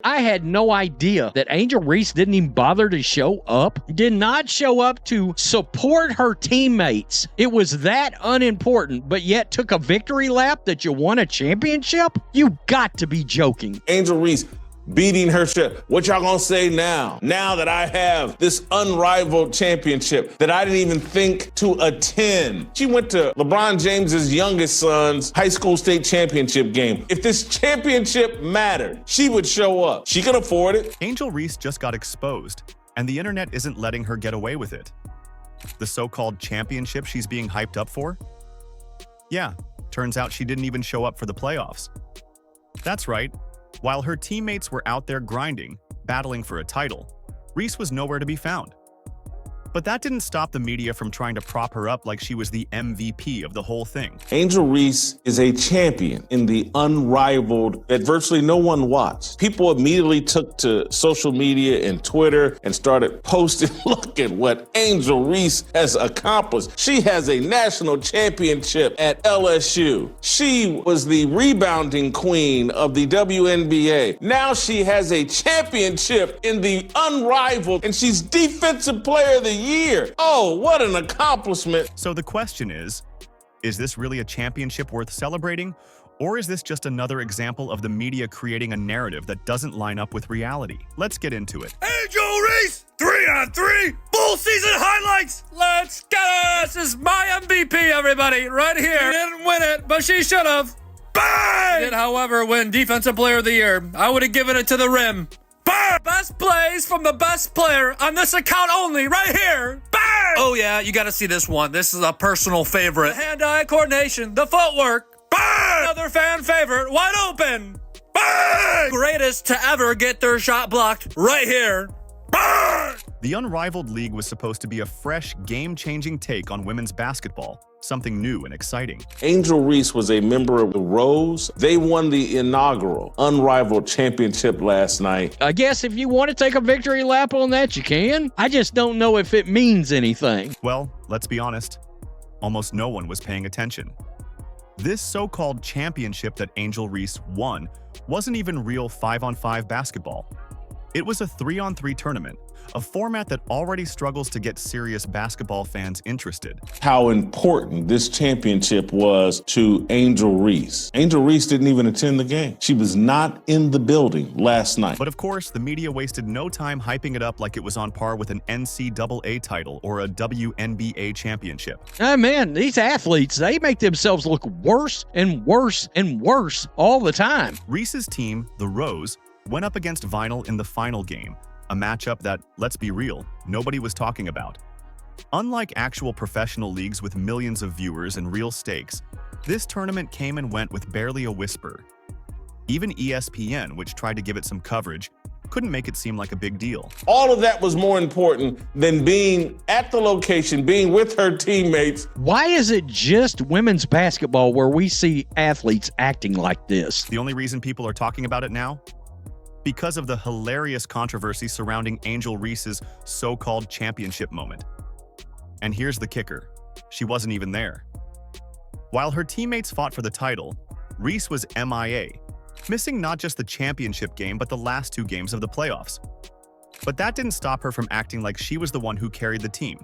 I had no idea that Angel Reese didn't even bother to show up. Did not show up to support her teammates. It was that unimportant, but yet took a victory lap that you won a championship? You got to be joking. Angel Reese beating her ship. What y'all gonna say now? Now that I have this unrivaled championship that I didn't even think to attend. She went to LeBron James's youngest son's high school state championship game. If this championship mattered, she would show up. She can afford it. Angel Reese just got exposed, and the internet isn't letting her get away with it. The so-called championship she's being hyped up for? Yeah, turns out she didn't even show up for the playoffs. That's right. While her teammates were out there grinding, battling for a title, Reese was nowhere to be found. But that didn't stop the media from trying to prop her up like she was the MVP of the whole thing. Angel Reese is a champion in the unrivaled that virtually no one watched. People immediately took to social media and Twitter and started posting, look at what Angel Reese has accomplished. She has a national championship at LSU. She was the rebounding queen of the WNBA. Now she has a championship in the unrivaled, and she's defensive player of the year. Oh, what an accomplishment. So the question is this really a championship worth celebrating? Or is this just another example of the media creating a narrative that doesn't line up with reality? Let's get into it. Angel Reese, 3-on-3, full season highlights. Let's get it. This is my MVP, everybody, right here. She didn't win it, but she should have. Bang! She did, however, win Defensive Player of the Year. I would have given it to the rim. Bang! Best plays from the best player on this account only, right here. Bang! Oh yeah, you gotta see this one. This is a personal favorite. The hand-eye coordination, the footwork. Bang! Another fan favorite, wide open. Bang! Greatest to ever get their shot blocked, right here. Bang! The unrivaled league was supposed to be a fresh, game-changing take on women's basketball, something new and exciting. Angel Reese was a member of the Rose. They won the inaugural unrivaled championship last night. I guess if you want to take a victory lap on that, you can. I just don't know if it means anything. Well, let's be honest. Almost no one was paying attention. This so-called championship that Angel Reese won wasn't even real 5-on-5 basketball. It was a 3-on-3 tournament, a format that already struggles to get serious basketball fans interested. How important this championship was to Angel Reese. Angel Reese didn't even attend the game. She was not in the building last night. But of course, the media wasted no time hyping it up like it was on par with an NCAA title or a WNBA championship. Oh man, these athletes, they make themselves look worse and worse and worse all the time. Reese's team, the Rose, went up against Vinyl in the final game, a matchup that, let's be real, nobody was talking about. Unlike actual professional leagues with millions of viewers and real stakes, this tournament came and went with barely a whisper. Even ESPN, which tried to give it some coverage, couldn't make it seem like a big deal. All of that was more important than being at the location, being with her teammates. Why is it just women's basketball where we see athletes acting like this? The only reason people are talking about it now? Because of the hilarious controversy surrounding Angel Reese's so-called championship moment. And here's the kicker. She wasn't even there. While her teammates fought for the title, Reese was MIA, missing not just the championship game but the last 2 games of the playoffs. But that didn't stop her from acting like she was the one who carried the team.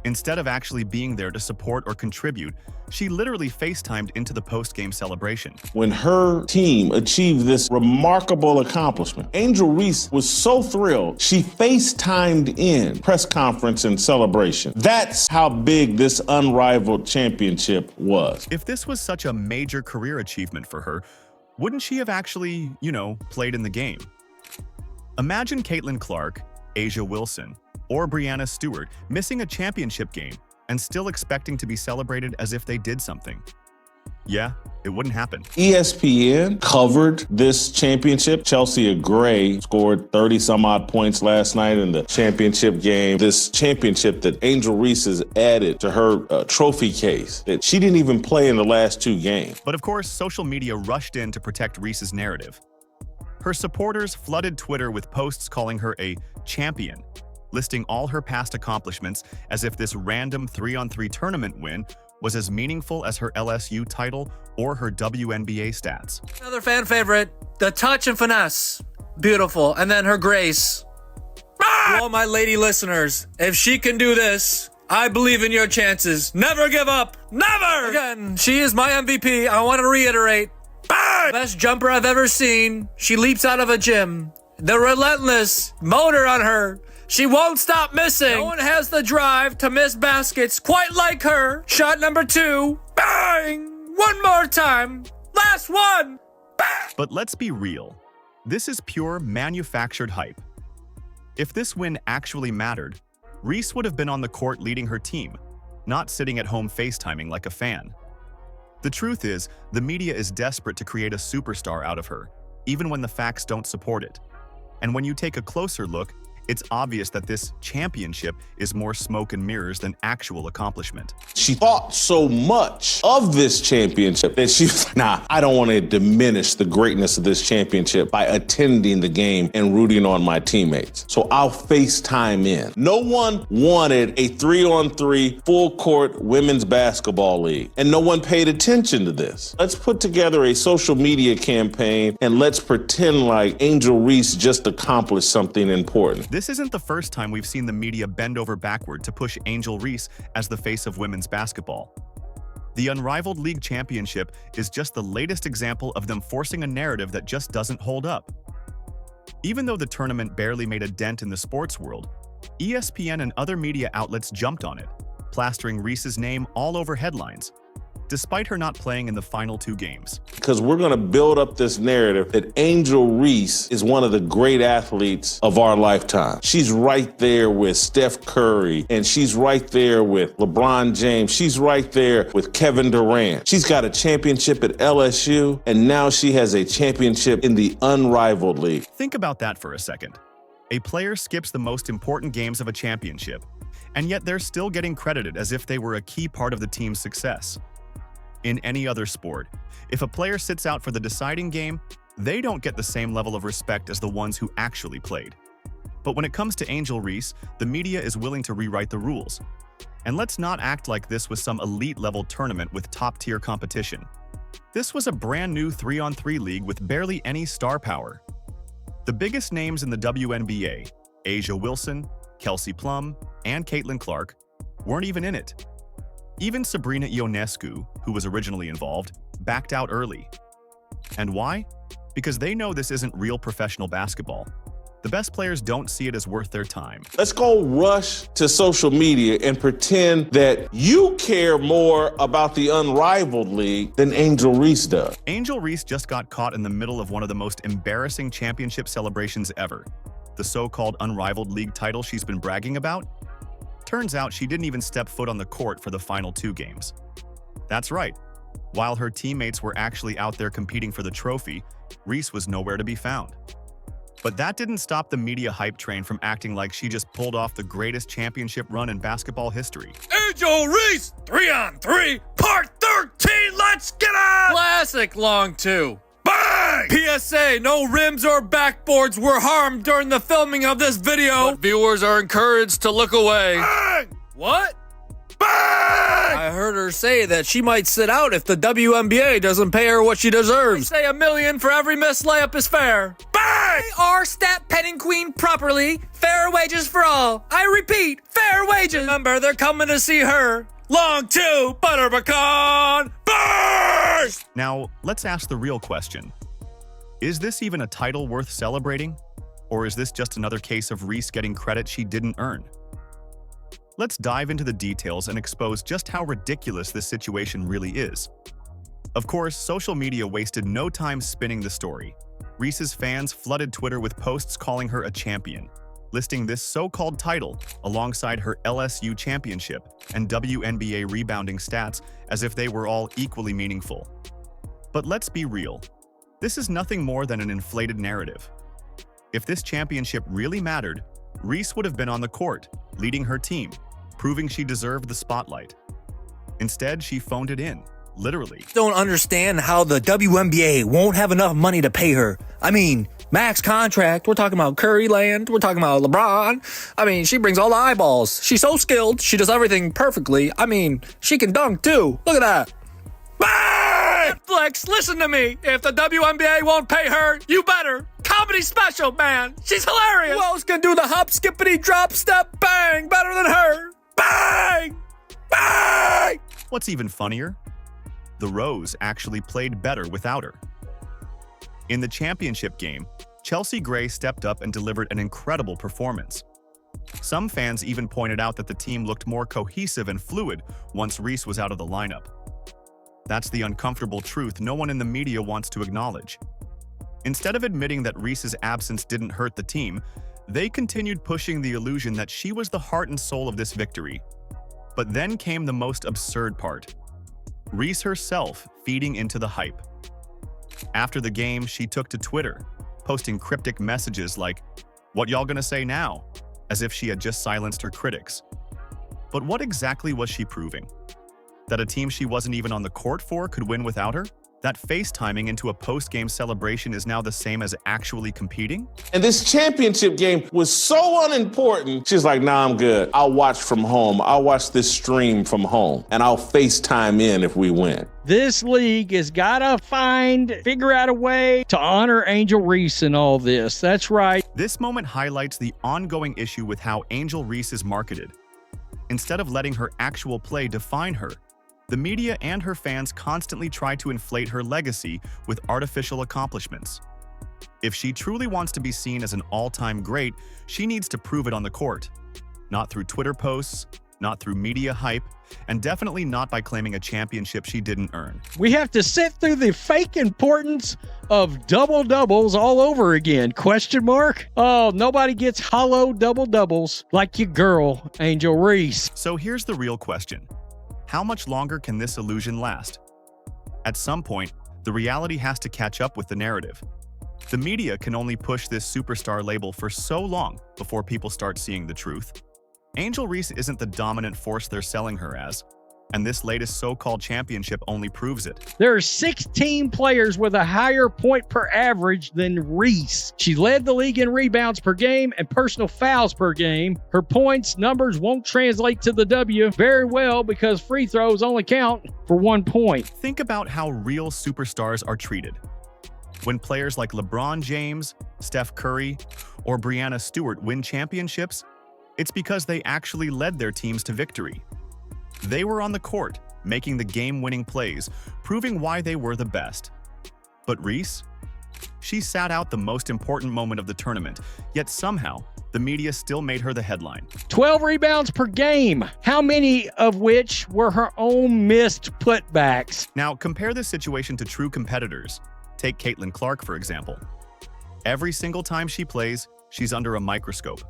Instead of actually being there to support or contribute, she literally FaceTimed into the post-game celebration. When her team achieved this remarkable accomplishment, Angel Reese was so thrilled, she FaceTimed in press conference and celebration. That's how big this unrivaled championship was. If this was such a major career achievement for her, wouldn't she have actually, played in the game? Imagine Caitlin Clark, Asia Wilson, or Brianna Stewart missing a championship game and still expecting to be celebrated as if they did something. Yeah, it wouldn't happen. ESPN covered this championship. Chelsea Gray scored 30-some-odd points last night in the championship game. This championship that Angel Reese has added to her trophy case, that she didn't even play in the last 2 games. But of course, social media rushed in to protect Reese's narrative. Her supporters flooded Twitter with posts calling her a champion, listing all her past accomplishments as if this random 3-on-3 tournament win was as meaningful as her LSU title or her WNBA stats. Another fan favorite, the touch and finesse. beautiful. And then her grace. To all my lady listeners, if she can do this, I believe in your chances. Never give up. Never! Again, she is my MVP. I want to reiterate. Best jumper I've ever seen. She leaps out of a gym. The relentless motor on her. She won't stop missing. No one has the drive to miss baskets quite like her. Shot number 2. Bang! One more time. Last one. Bang! But let's be real. This is pure manufactured hype. If this win actually mattered, Reese would have been on the court leading her team, not sitting at home FaceTiming like a fan. The truth is, the media is desperate to create a superstar out of her, even when the facts don't support it. And when you take a closer look, it's obvious that this championship is more smoke and mirrors than actual accomplishment. She thought so much of this championship that she was like, nah, I don't want to diminish the greatness of this championship by attending the game and rooting on my teammates. So I'll FaceTime in. No one wanted a 3-on-3 full-court women's basketball league, and no one paid attention to this. Let's put together a social media campaign and let's pretend like Angel Reese just accomplished something important. This isn't the first time we've seen the media bend over backward to push Angel Reese as the face of women's basketball. The unrivaled league championship is just the latest example of them forcing a narrative that just doesn't hold up. Even though the tournament barely made a dent in the sports world, ESPN and other media outlets jumped on it, plastering Reese's name all over headlines, despite her not playing in the final 2 games. Because we're going to build up this narrative that Angel Reese is one of the great athletes of our lifetime. She's right there with Steph Curry, and she's right there with LeBron James. She's right there with Kevin Durant. She's got a championship at LSU, and now she has a championship in the unrivaled league. Think about that for a second. A player skips the most important games of a championship, and yet they're still getting credited as if they were a key part of the team's success. In any other sport, if a player sits out for the deciding game, they don't get the same level of respect as the ones who actually played. But when it comes to Angel Reese, the media is willing to rewrite the rules. And let's not act like this was some elite-level tournament with top-tier competition. This was a brand new 3-on-3 league with barely any star power. The biggest names in the WNBA, A'ja Wilson, Kelsey Plum, and Caitlin Clark, weren't even in it. Even Sabrina Ionescu, who was originally involved, backed out early. And why? Because they know this isn't real professional basketball. The best players don't see it as worth their time. Let's go rush to social media and pretend that you care more about the unrivaled league than Angel Reese does. Angel Reese just got caught in the middle of one of the most embarrassing championship celebrations ever. The so-called unrivaled league title she's been bragging about? Turns out she didn't even step foot on the court for the final 2 games. That's right. While her teammates were actually out there competing for the trophy, Reese was nowhere to be found. But that didn't stop the media hype train from acting like she just pulled off the greatest championship run in basketball history. Angel Reese, 3-on-3, part 13, let's get it! Classic long 2. Bang! PSA, no rims or backboards were harmed during the filming of this video. But viewers are encouraged to look away. Bang! What? Bang! I heard her say that she might sit out if the WNBA doesn't pay her what she deserves. They say $1 million for every missed layup is fair. Bang! They are stat penning queen properly. Fair wages for all. I repeat, fair wages. Remember, they're coming to see her. Long 2, butter pecan, burst! Now, let's ask the real question. Is this even a title worth celebrating? Or is this just another case of Reese getting credit she didn't earn? Let's dive into the details and expose just how ridiculous this situation really is. Of course, social media wasted no time spinning the story. Reese's fans flooded Twitter with posts calling her a champion, listing this so-called title alongside her LSU championship and WNBA rebounding stats as if they were all equally meaningful. But let's be real. This is nothing more than an inflated narrative. If this championship really mattered, Reese would have been on the court, leading her team, proving she deserved the spotlight. Instead, she phoned it in, literally. Don't understand how the WNBA won't have enough money to pay her. I mean, max contract, we're talking about Curry land, we're talking about LeBron. I mean, she brings all the eyeballs. She's so skilled, she does everything perfectly. I mean, she can dunk too. Look at that. Bang! Netflix, listen to me. If the WNBA won't pay her, you better. Count comedy special, man. She's hilarious. Who else can do the hop, skippity, drop, step, bang better than her? Bang! Bang! What's even funnier? The Rose actually played better without her. In the championship game, Chelsea Gray stepped up and delivered an incredible performance. Some fans even pointed out that the team looked more cohesive and fluid once Reese was out of the lineup. That's the uncomfortable truth no one in the media wants to acknowledge. Instead of admitting that Reese's absence didn't hurt the team, they continued pushing the illusion that she was the heart and soul of this victory. But then came the most absurd part. Reese herself feeding into the hype. After the game, she took to Twitter, posting cryptic messages like, "What y'all gonna say now?" as if she had just silenced her critics. But what exactly was she proving? That a team she wasn't even on the court for could win without her? That FaceTiming into a post-game celebration is now the same as actually competing? And this championship game was so unimportant. She's like, nah, I'm good. I'll watch from home. I'll watch this stream from home, and I'll FaceTime in if we win. This league has got to figure out a way to honor Angel Reese in all this. That's right. This moment highlights the ongoing issue with how Angel Reese is marketed. Instead of letting her actual play define her, the media and her fans constantly try to inflate her legacy with artificial accomplishments. If she truly wants to be seen as an all-time great, she needs to prove it on the court. Not through Twitter posts, not through media hype, and definitely not by claiming a championship she didn't earn. We have to sit through the fake importance of double-doubles all over again, question mark? Oh, nobody gets hollow double-doubles like your girl, Angel Reese. So here's the real question. How much longer can this illusion last? At some point, the reality has to catch up with the narrative. The media can only push this superstar label for so long before people start seeing the truth. Angel Reese isn't the dominant force they're selling her as, and this latest so-called championship only proves it. There are 16 players with a higher point per average than Reese. She led the league in rebounds per game and personal fouls per game. Her points numbers won't translate to the W very well because free throws only count for 1 point. Think about how real superstars are treated. When players like LeBron James, Steph Curry, or Breanna Stewart win championships, it's because they actually led their teams to victory. They were on the court, making the game-winning plays, proving why they were the best. But Reese? She sat out the most important moment of the tournament, yet somehow, the media still made her the headline. 12 rebounds per game, how many of which were her own missed putbacks? Now, compare this situation to true competitors. Take Caitlin Clark, for example. Every single time she plays, she's under a microscope.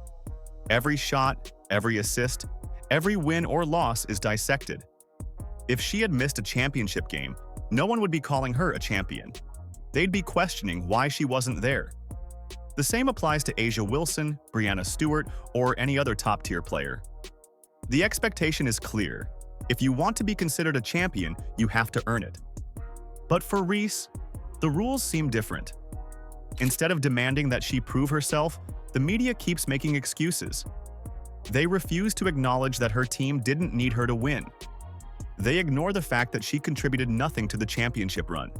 Every shot, every assist, every win or loss is dissected. If she had missed a championship game, no one would be calling her a champion. They'd be questioning why she wasn't there. The same applies to A'ja Wilson, Breanna Stewart, or any other top-tier player. The expectation is clear. If you want to be considered a champion, you have to earn it. But for Reese, the rules seem different. Instead of demanding that she prove herself, the media keeps making excuses. They refuse to acknowledge that her team didn't need her to win. They ignore the fact that she contributed nothing to the championship run.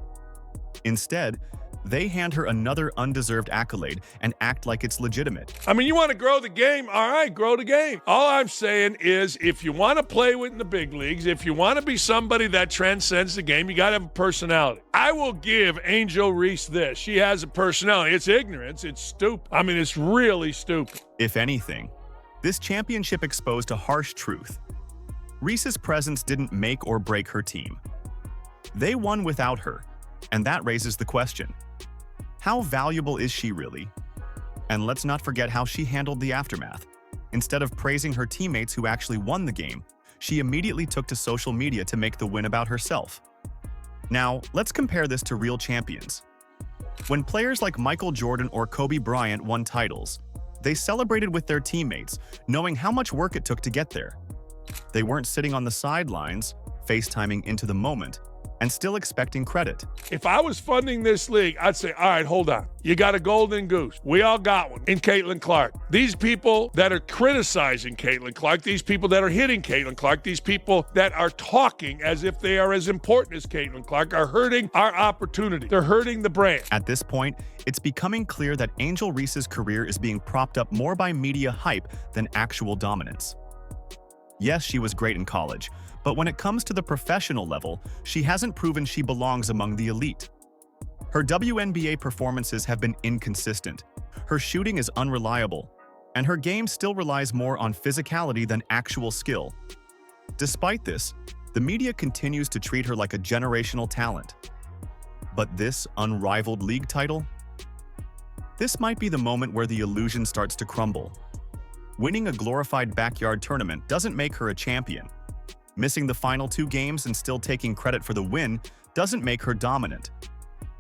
Instead, they hand her another undeserved accolade and act like it's legitimate. I mean, you want to grow the game? All right, grow the game. All I'm saying is if you want to play in the big leagues, if you want to be somebody that transcends the game, you got to have a personality. I will give Angel Reese this. She has a personality. It's ignorance. It's stupid. I mean, it's really stupid. If anything, this championship exposed a harsh truth. Reese's presence didn't make or break her team. They won without her, and that raises the question. How valuable is she really? And let's not forget how she handled the aftermath. Instead of praising her teammates who actually won the game, she immediately took to social media to make the win about herself. Now, let's compare this to real champions. When players like Michael Jordan or Kobe Bryant won titles, they celebrated with their teammates, knowing how much work it took to get there. They weren't sitting on the sidelines, FaceTiming into the moment, and still expecting credit. If I was funding this league, I'd say, all right, hold on. You got a golden goose. We all got one in Caitlin Clark. These people that are criticizing Caitlin Clark, these people that are hitting Caitlin Clark, these people that are talking as if they are as important as Caitlin Clark are hurting our opportunity. They're hurting the brand. At this point, it's becoming clear that Angel Reese's career is being propped up more by media hype than actual dominance. Yes, she was great in college, but when it comes to the professional level, she hasn't proven she belongs among the elite. Her WNBA performances have been inconsistent, her shooting is unreliable, and her game still relies more on physicality than actual skill. Despite this, the media continues to treat her like a generational talent. But this unrivaled league title? This might be the moment where the illusion starts to crumble. Winning a glorified backyard tournament doesn't make her a champion. Missing the final 2 games and still taking credit for the win doesn't make her dominant.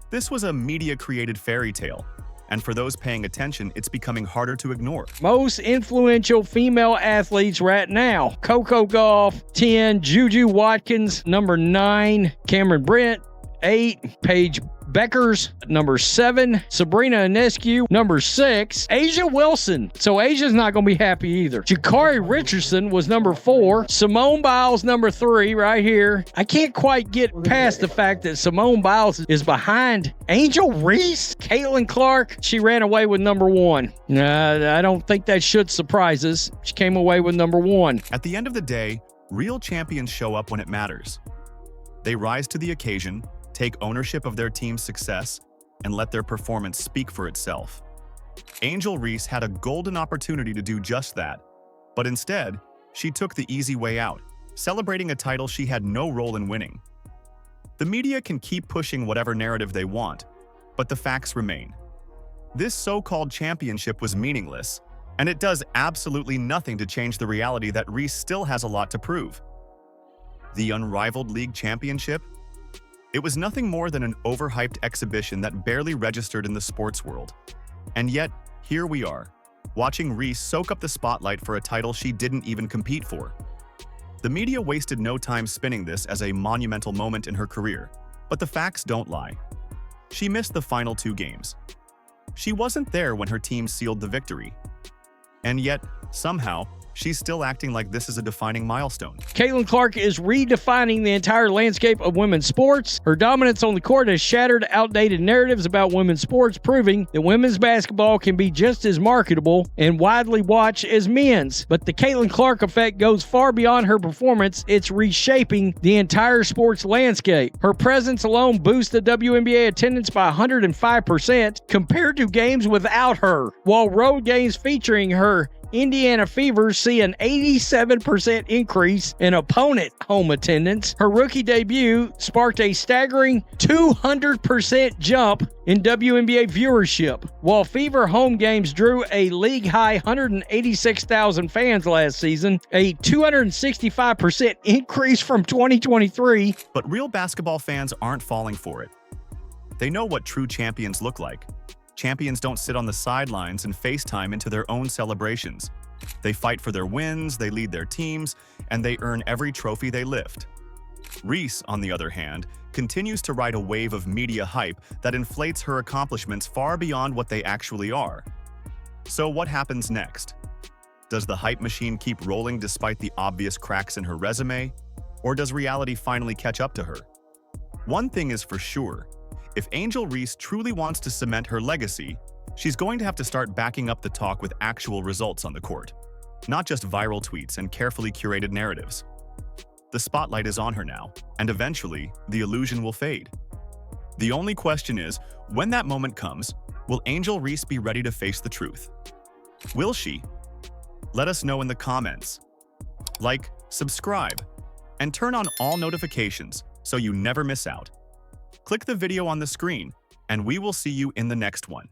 This was a media-created fairy tale, and for those paying attention, it's becoming harder to ignore. Most influential female athletes right now: Coco Gauff, 10, Juju Watkins, number 9, Cameron Brent, 8, Paige Beckers, number 7, Sabrina Ionescu, number 6, Asia Wilson. So Asia's not going to be happy either. Jakari Richardson was number 4, Simone Biles number 3 right here. I can't quite get past the fact that Simone Biles is behind Angel Reese. Caitlin Clark, she ran away with number 1. I don't think that should surprise us. She came away with number 1. At the end of the day, real champions show up when it matters. They rise to the occasion, take ownership of their team's success, and let their performance speak for itself. Angel Reese had a golden opportunity to do just that, but instead, she took the easy way out, celebrating a title she had no role in winning. The media can keep pushing whatever narrative they want, but the facts remain. This so-called championship was meaningless, and it does absolutely nothing to change the reality that Reese still has a lot to prove. The unrivaled league championship? It was nothing more than an overhyped exhibition that barely registered in the sports world. And yet, here we are, watching Reese soak up the spotlight for a title she didn't even compete for. The media wasted no time spinning this as a monumental moment in her career, but the facts don't lie. She missed the final 2 games. She wasn't there when her team sealed the victory. And yet, somehow, she's still acting like this is a defining milestone. Caitlin Clark is redefining the entire landscape of women's sports. Her dominance on the court has shattered outdated narratives about women's sports, proving that women's basketball can be just as marketable and widely watched as men's. But the Caitlin Clark effect goes far beyond her performance. It's reshaping the entire sports landscape. Her presence alone boosts the WNBA attendance by 105% compared to games without her, while road games featuring her Indiana Fever see an 87% increase in opponent home attendance. Her rookie debut sparked a staggering 200% jump in WNBA viewership, while Fever home games drew a league-high 186,000 fans last season, a 265% increase from 2023. But real basketball fans aren't falling for it. They know what true champions look like. Champions don't sit on the sidelines and FaceTime into their own celebrations. They fight for their wins, they lead their teams, and they earn every trophy they lift. Reese, on the other hand, continues to ride a wave of media hype that inflates her accomplishments far beyond what they actually are. So what happens next? Does the hype machine keep rolling despite the obvious cracks in her resume? Or does reality finally catch up to her? One thing is for sure. If Angel Reese truly wants to cement her legacy, she's going to have to start backing up the talk with actual results on the court, not just viral tweets and carefully curated narratives. The spotlight is on her now, and eventually, the illusion will fade. The only question is, when that moment comes, will Angel Reese be ready to face the truth? Will she? Let us know in the comments. Like, subscribe, and turn on all notifications so you never miss out. Click the video on the screen, and we will see you in the next one.